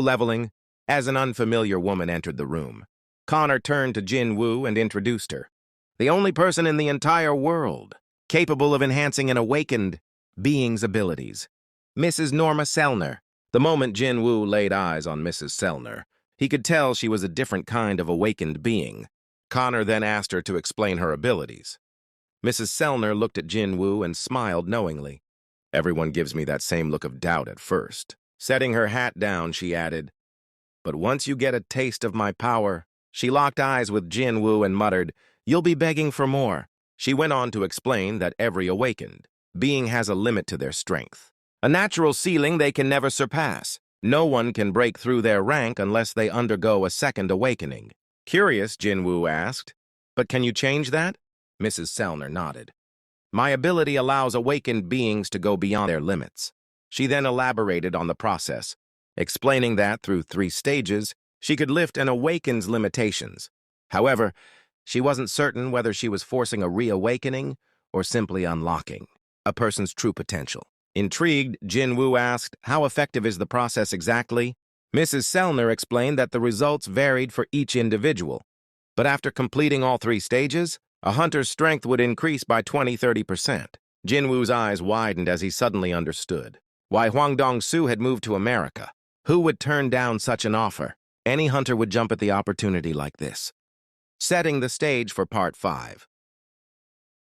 leveling as an unfamiliar woman entered the room. Connor turned to Jin Woo and introduced her. The only person in the entire world capable of enhancing an awakened being's abilities. Mrs. Norma Selner. The moment Jin Woo laid eyes on Mrs. Selner, he could tell she was a different kind of awakened being. Connor then asked her to explain her abilities. Mrs. Selner looked at Jin Woo and smiled knowingly. Everyone gives me that same look of doubt at first. Setting her hat down, she added, "But once you get a taste of my power..." She locked eyes with Jin Woo and muttered, "You'll be begging for more." She went on to explain that every awakened being has a limit to their strength, a natural ceiling they can never surpass. No one can break through their rank unless they undergo a second awakening. Curious, Jin Woo asked, "But can you change that?" Mrs. Selner nodded. "My ability allows awakened beings to go beyond their limits." She then elaborated on the process, explaining that through 3 stages, she could lift an awakened's limitations. However, she wasn't certain whether she was forcing a reawakening or simply unlocking a person's true potential. Intrigued, Jin Woo asked, "How effective is the process exactly?" Mrs. Selner explained that the results varied for each individual, but after completing all 3 stages, a hunter's strength would increase by 20–30%. Jin Woo's eyes widened as he suddenly understood why Huang Dong-su had moved to America. Who would turn down such an offer? Any hunter would jump at the opportunity like this. Setting the stage for Part 5.